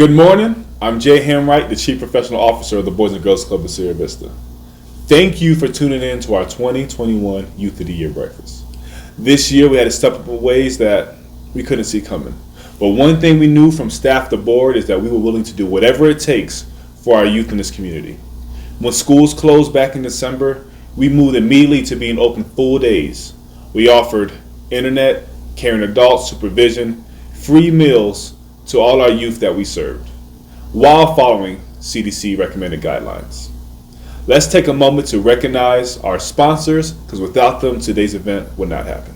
Good morning. I'm Jay Hamwright, the Chief Professional Officer of the Boys and Girls Club of Sierra Vista. Thank you for tuning in to our 2021 Youth of the Year breakfast. This year we had to step up in ways that we couldn't see coming. But one thing we knew from staff to board is that we were willing to do whatever it takes for our youth in this community. When schools closed back in December, we moved immediately to being open full days. We offered internet, caring adult supervision, free meals to all our youth that we served, while following CDC recommended guidelines. Let's take a moment to recognize our sponsors, because without them, today's event would not happen.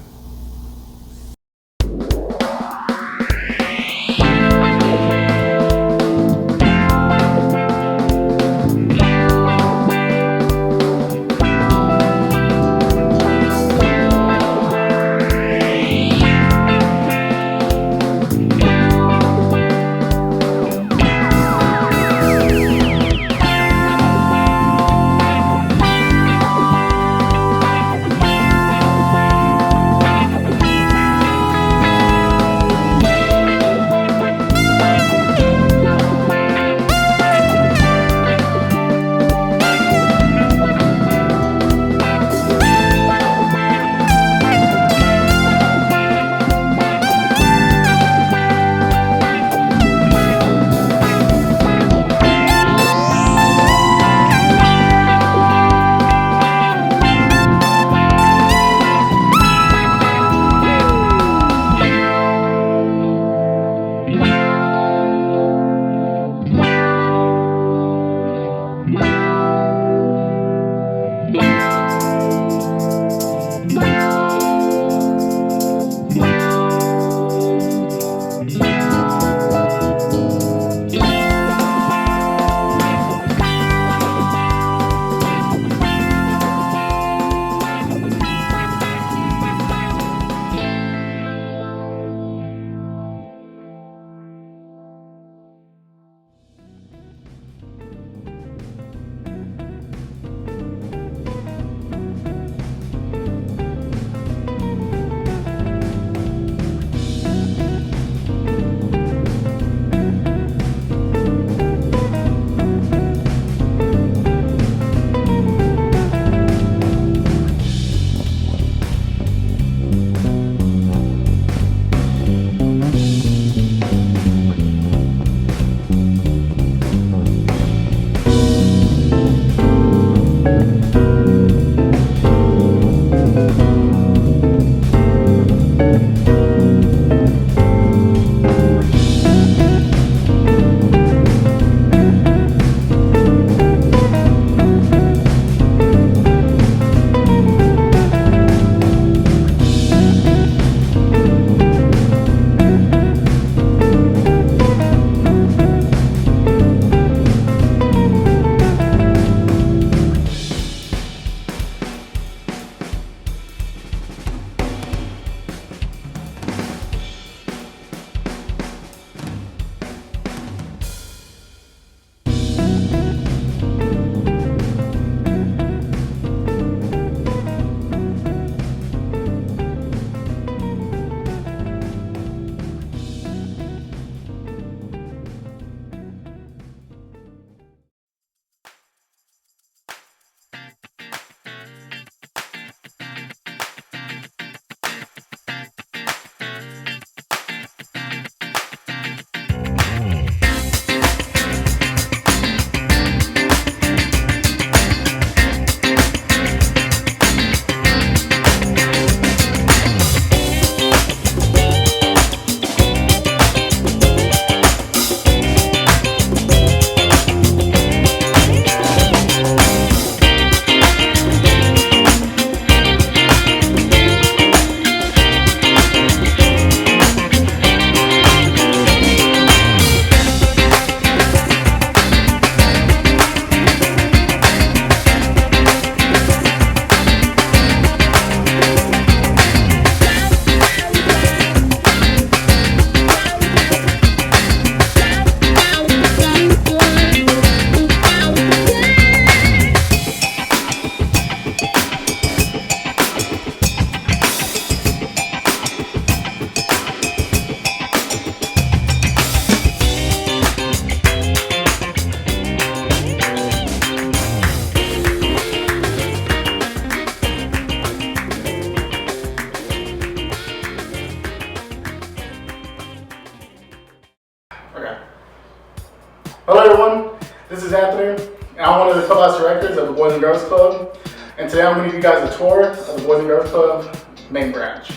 I'm one of the clubhouse directors of the Boys and Girls Club, and today I'm going to give you guys a tour of the Boys and Girls Club main branch.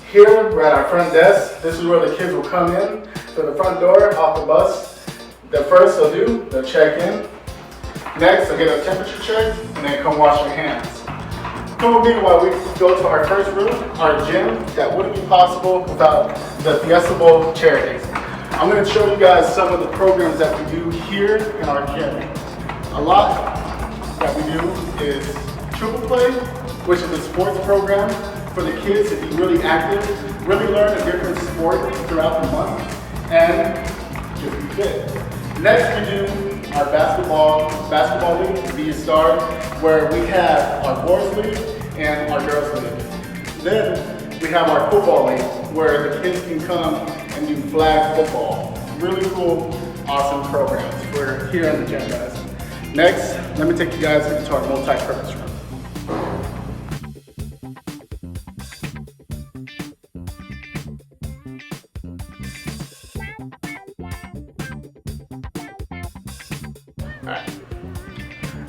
Here, we're at our front desk. This is where the kids will come in to the front door off the bus. The first they'll check in. Next, they'll get a temperature check, and then come wash their hands. Come with me while we go to our first room, our gym, that wouldn't be possible without the Fiesta Bowl charities. I'm going to show you guys some of the programs that we do here in our gym. A lot that we do is Triple Play, which is a sports program for the kids to be really active, really learn a different sport throughout the month, and just be fit. Next, we do our basketball league, Be a Star, where we have our boys league and our girls league. Then we have our football league, where the kids can come and do flag football. Really cool, awesome programs. We're here in the gym, guys. Next, let me take you guys into our multi-purpose room.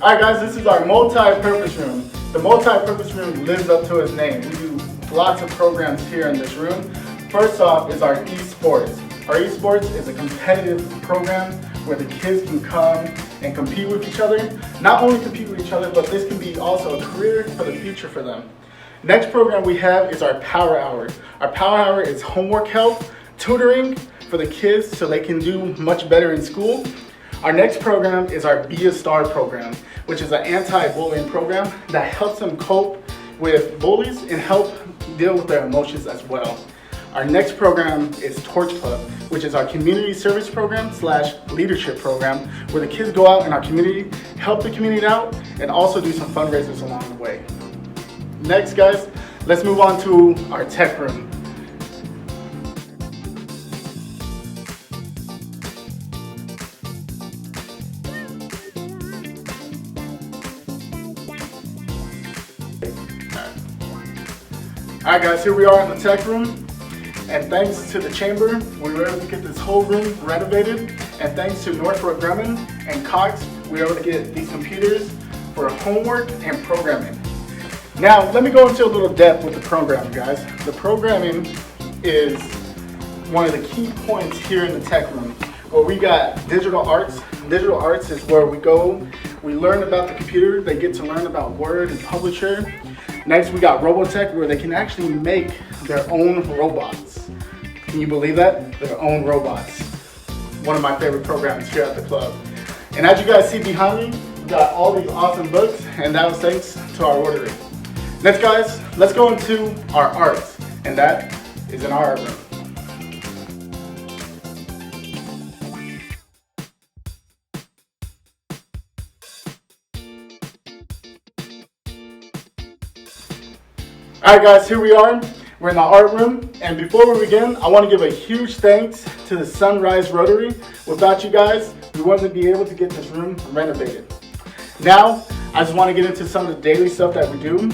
Alright guys, this is our multi-purpose room. The multi-purpose room lives up to its name. We do lots of programs here in this room. First off is our esports. Our esports is a competitive program where the kids can come and compete with each other. Not only compete with each other, but this can be also a career for the future for them. Next program we have is our Power Hour. Our Power Hour is homework help, tutoring for the kids so they can do much better in school. Our next program is our Be a Star program, which is an anti-bullying program that helps them cope with bullies and help deal with their emotions as well. Our next program is Torch Club, which is our community service program / leadership program, where the kids go out in our community, help the community out, and also do some fundraisers along the way. Next, guys, let's move on to our tech room. Alright guys, here we are in the tech room, and thanks to the chamber, we were able to get this whole room renovated, and thanks to Northrop Grumman and Cox, we were able to get these computers for homework and programming. Now, let me go into a little depth with the programming, guys. The programming is one of the key points here in the tech room, where we got digital arts. Digital arts is where we learn about the computer, they get to learn about Word and Publisher. Next, we got Robotech, where they can actually make their own robots. Can you believe that? Their own robots. One of my favorite programs here at the club. And as you guys see behind me, we got all these awesome books, and that was thanks to our Rotary. Next, guys, let's go into our arts, and that is in our art room. Alright guys, here we are. We're in the art room, and before we begin, I want to give a huge thanks to the Sunrise Rotary. Without you guys, we wouldn't be able to get this room renovated. Now, I just want to get into some of the daily stuff that we do.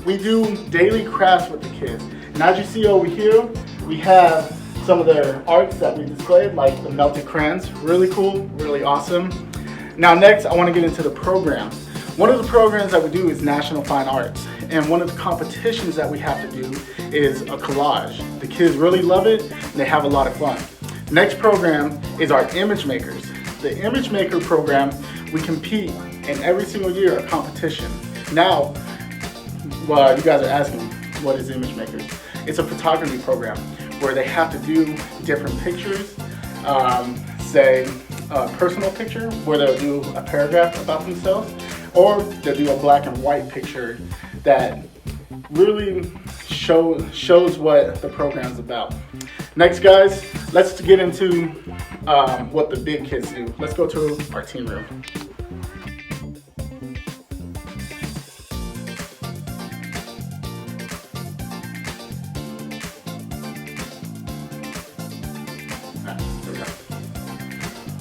We do daily crafts with the kids. And as you see over here, we have some of their arts that we displayed, like the melted crayons. Really cool, really awesome. Now next, I want to get into the program. One of the programs that we do is National Fine Arts. And one of the competitions that we have to do is a collage. The kids really love it, and they have a lot of fun. Next program is our Image Makers. The Image Maker program, we compete in every single year a competition. Now, you guys are asking, what is Image Makers? It's a photography program where they have to do different pictures, say a personal picture where they'll do a paragraph about themselves, or they'll do a black and white picture that really shows what the program's about. Next, guys, let's get into what the big kids do. Let's go to our team room.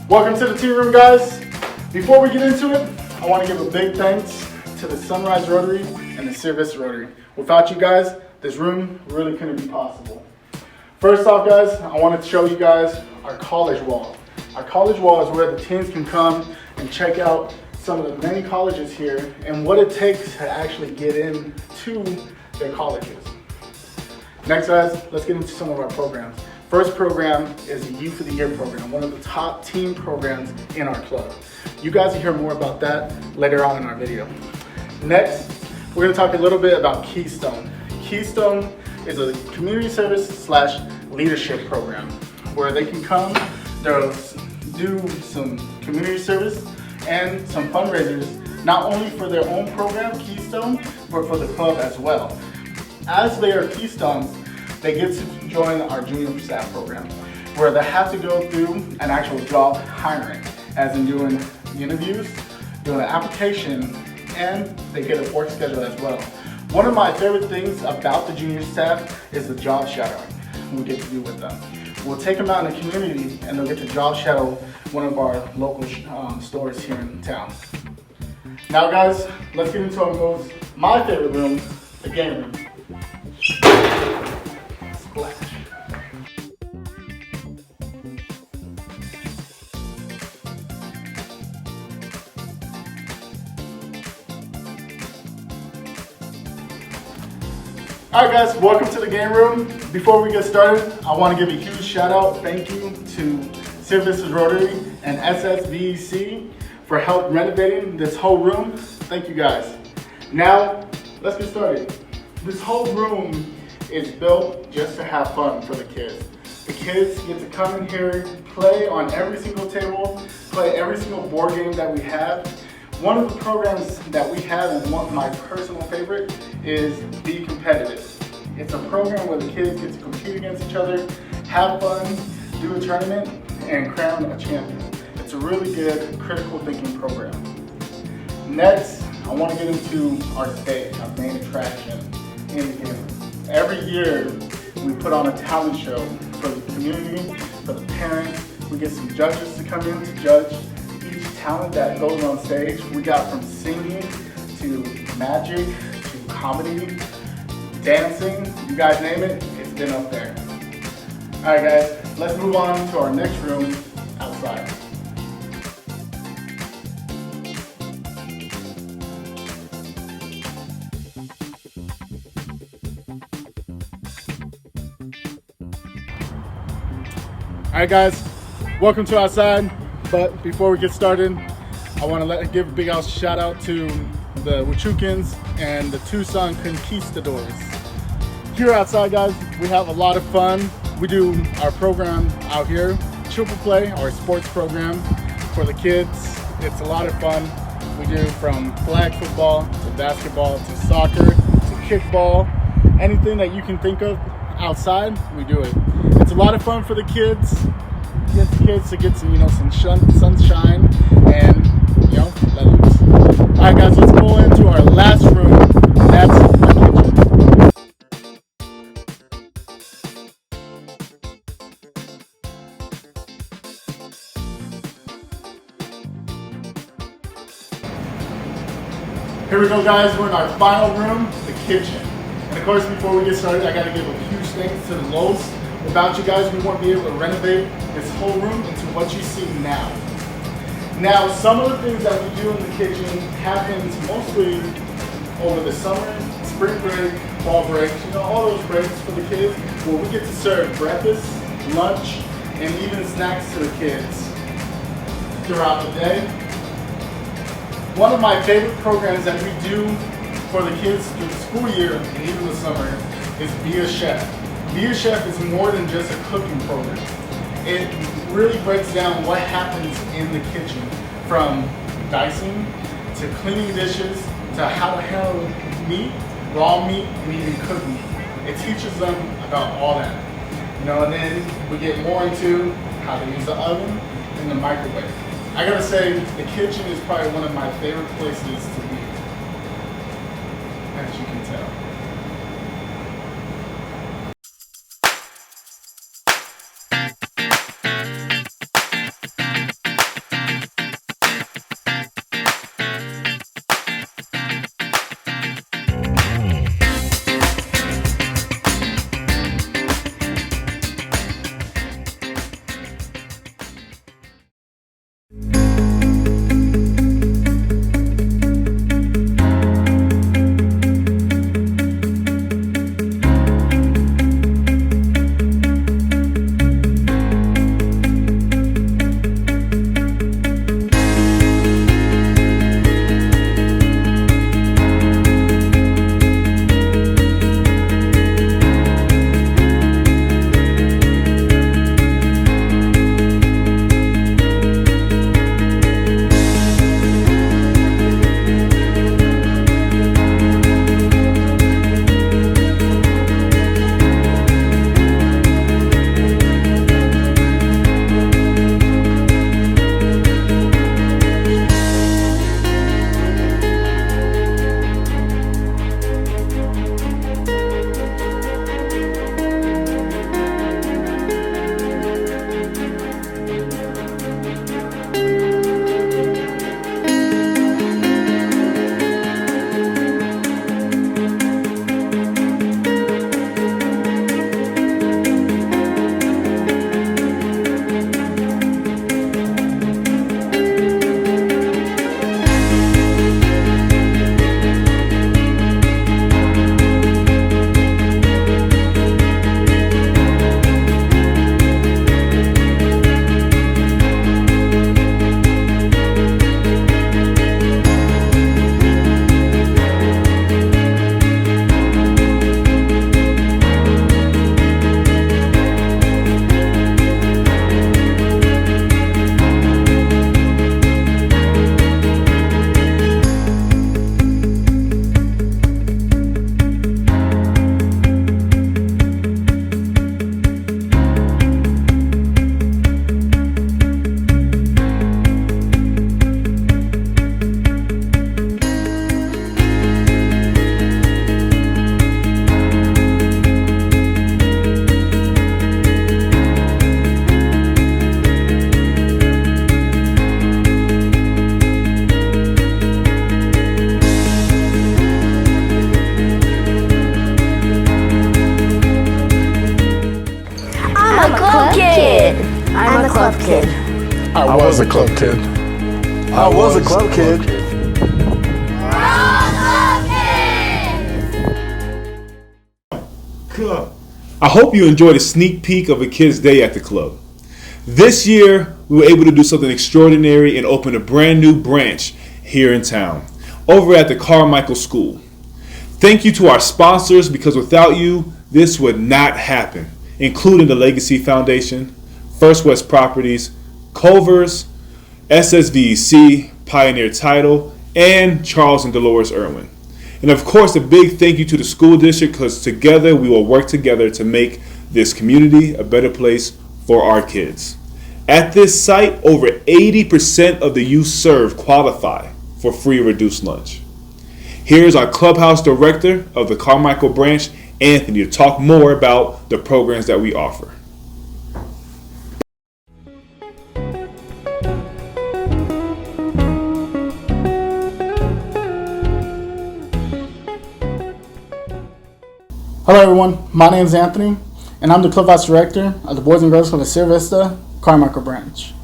Welcome to the tea room, guys. Before we get into it, I want to give a big thanks to the Sunrise Rotary and the Service Rotary. Without you guys, this room really couldn't be possible. First off, guys, I wanted to show you guys our college wall. Our college wall is where the teens can come and check out some of the many colleges here and what it takes to actually get into their colleges. Next, guys, let's get into some of our programs. First program is the Youth of the Year program, one of the top team programs in our club. You guys will hear more about that later on in our video. Next, we're going to talk a little bit about Keystone. Keystone is a community service / leadership program where they can come, they'll do some community service and some fundraisers, not only for their own program, Keystone, but for the club as well. As they are Keystones, they get to join our junior staff program, where they have to go through an actual job hiring, as in doing interviews, doing an application, and they get a work schedule as well. One of my favorite things about the junior staff is the job shadowing we get to do with them. We'll take them out in the community and they'll get to job shadow one of our local stores here in town. Now guys, let's get into my favorite room, the game room. Splash. Alright guys, welcome to the game room. Before we get started, I want to give a huge shout out, thank you to Services Rotary and SSVEC for help renovating this whole room. Thank you guys. Now, let's get started. This whole room is built just to have fun for the kids. The kids get to come in here, play on every single table, play every single board game that we have. One of the programs that we have, and one of my personal favorite, is Be Competitive. It's a program where the kids get to compete against each other, have fun, do a tournament, and crown a champion. It's a really good critical thinking program. Next, I want to get into our stage, our main attraction in the game. Every year, we put on a talent show for the community, for the parents. We get some judges to come in to judge each talent that goes on stage. We got from singing to magic to comedy, dancing, you guys name it, it's been up there. Alright guys, let's move on to our next room outside. Alright guys, welcome to outside. But before we get started, I want to give a big shout out to the Huachukans and the Tucson Conquistadors. Here outside, guys, we have a lot of fun. We do our program out here, Triple Play, our sports program for the kids. It's a lot of fun. We do from flag football to basketball to soccer to kickball. Anything that you can think of outside, we do it. It's a lot of fun for the kids. Get the kids to get some, some sunshine and, let loose. All right, guys, let's go into our last room. That's our kitchen. Here we go, guys. We're in our final room, the kitchen. And of course, before we get started, I got to give a huge thanks to the Lowe's. Without you guys, we won't be able to renovate this whole room into what you see now. Now, some of the things that we do in the kitchen happens mostly over the summer, spring break, fall break, all those breaks for the kids, where we get to serve breakfast, lunch, and even snacks to the kids throughout the day. One of my favorite programs that we do for the kids through the school year and even the summer is Be a Chef. Be a Chef is more than just a cooking program. It really breaks down what happens in the kitchen, from dicing to cleaning dishes to how to handle meat, raw meat, and even cooked meat. It teaches them about all that. And then we get more into how to use the oven and the microwave. I gotta say, the kitchen is probably one of my favorite places to be, as you can tell. I was a club kid. I was a club kid. I hope you enjoyed a sneak peek of a kid's day at the club. This year, we were able to do something extraordinary and open a brand new branch here in town, over at the Carmichael School. Thank you to our sponsors, because without you, this would not happen, including the Legacy Foundation, First West Properties, Culver's, SSVEC, Pioneer Title, and Charles and Dolores Irwin. And of course, a big thank you to the school district, because together we will work together to make this community a better place for our kids. At this site, over 80% of the youth served qualify for free or reduced lunch. Here's our clubhouse director of the Carmichael branch, Anthony, to talk more about the programs that we offer. Hello everyone, my name is Anthony, and I'm the clubhouse director of the Boys and Girls Club of Sierra Vista, Carmichael branch.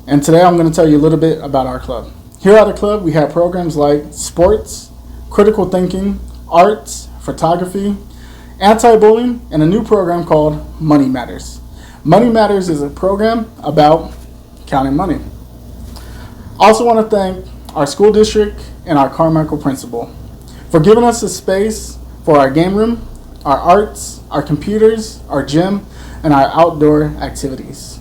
And today I'm going to tell you a little bit about our club. Here at the club, we have programs like sports, critical thinking, arts, photography, anti-bullying, and a new program called Money Matters. Money Matters is a program about counting money. I also want to thank our school district and our Carmichael principal for giving us a space for our game room, our arts, our computers, our gym, and our outdoor activities.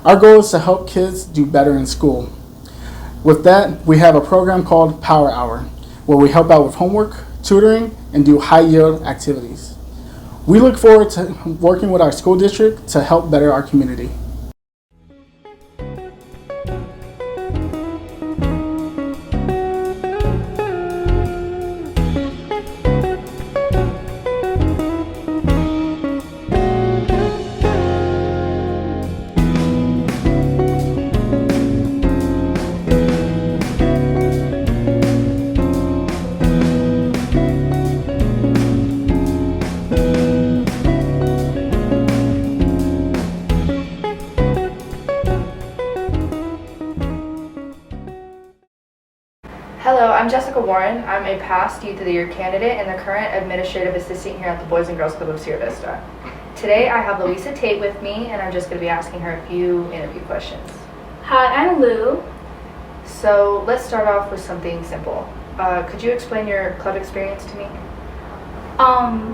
Our goal is to help kids do better in school. With that, we have a program called Power Hour, where we help out with homework, tutoring, and do high-yield activities. We look forward to working with our school district to help better our community. Hello, I'm Jessica Warren. I'm a past Youth of the Year candidate and the current administrative assistant here at the Boys and Girls Club of Sierra Vista. Today I have Louisa Tate with me, and I'm just going to be asking her a few interview questions. Hi, I'm Lou. So let's start off with something simple. Could you explain your club experience to me?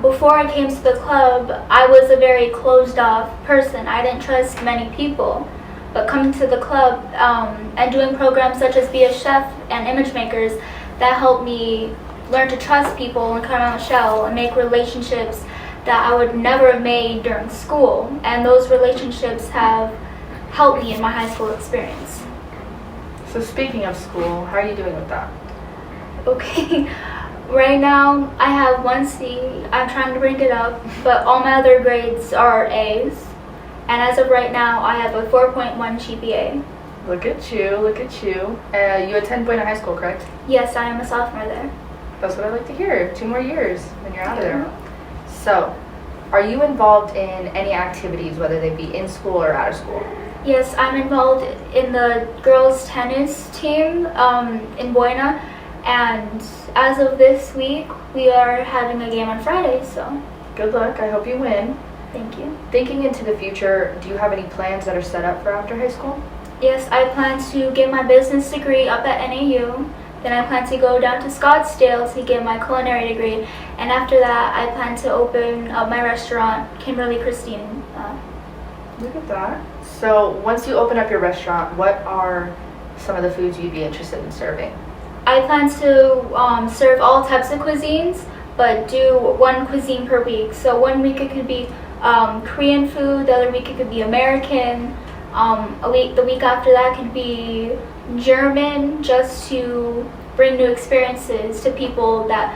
Before I came to the club, I was a very closed off person. I didn't trust many people. But coming to the club and doing programs such as Be a Chef and Image Makers, that helped me learn to trust people and come out of my shell and make relationships that I would never have made during school. And those relationships have helped me in my high school experience. So speaking of school, how are you doing with that? Okay, right now I have 1C. I'm trying to bring it up, but all my other grades are A's. And as of right now, I have a 4.1 GPA. Look at you, look at you. You attend Buena High School, correct? Yes, I am a sophomore there. That's what I like to hear. 2 more years, then you're out of there. So, are you involved in any activities, whether they be in school or out of school? Yes, I'm involved in the girls' tennis team in Buena. And as of this week, we are having a game on Friday, so. Good luck, I hope you win. Thank you. Thinking into the future, do you have any plans that are set up for after high school? Yes, I plan to get my business degree up at NAU. Then I plan to go down to Scottsdale to get my culinary degree. And after that, I plan to open up my restaurant, Kimberly Christine. Look at that. So once you open up your restaurant, what are some of the foods you'd be interested in serving? I plan to serve all types of cuisines, but do one cuisine per week. So 1 week it could be Korean food, the other week it could be American, the week after that could be German, just to bring new experiences to people that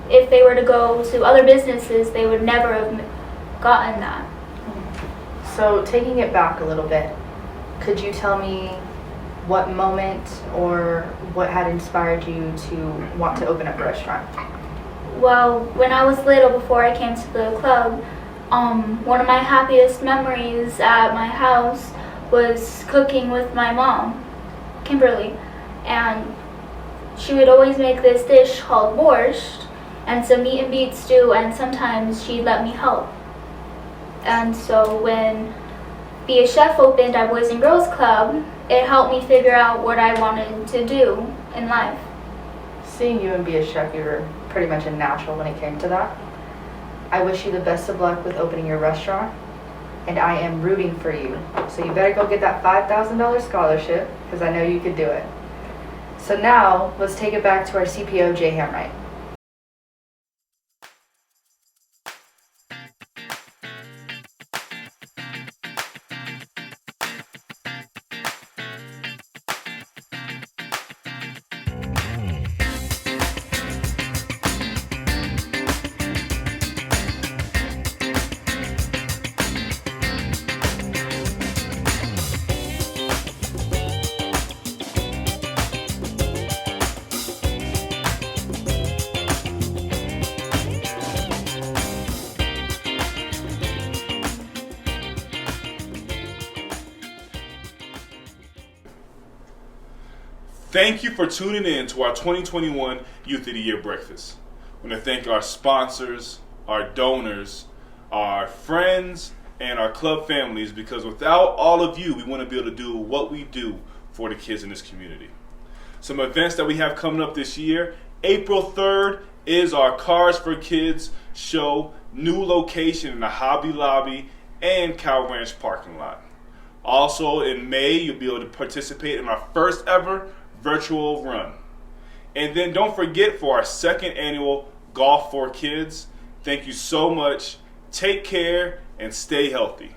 if they were to go to other businesses, they would never have gotten that. So taking it back a little bit, could you tell me what moment or what had inspired you to want to open up a restaurant? Well, when I was little, before I came to the club, one of my happiest memories at my house was cooking with my mom, Kimberly, and she would always make this dish called borscht and some meat and beet stew, and sometimes she'd let me help. And so when Be a Chef opened our Boys and Girls Club, it helped me figure out what I wanted to do in life. Seeing you and Be a Chef, you were pretty much a natural when it came to that. I wish you the best of luck with opening your restaurant, and I am rooting for you. So you better go get that $5,000 scholarship, because I know you could do it. So now, let's take it back to our CPO, Jay Hamright. Thank you for tuning in to our 2021 Youth of the Year Breakfast. I want to thank our sponsors, our donors, our friends, and our club families, because without all of you, we want to be able to do what we do for the kids in this community. Some events that we have coming up this year. April 3rd is our Cars for Kids show, new location in the Hobby Lobby and Cow Ranch parking lot. Also in May, you'll be able to participate in our first ever virtual run. And then don't forget, for our second annual Golf for Kids. Thank you so much. Take care and stay healthy.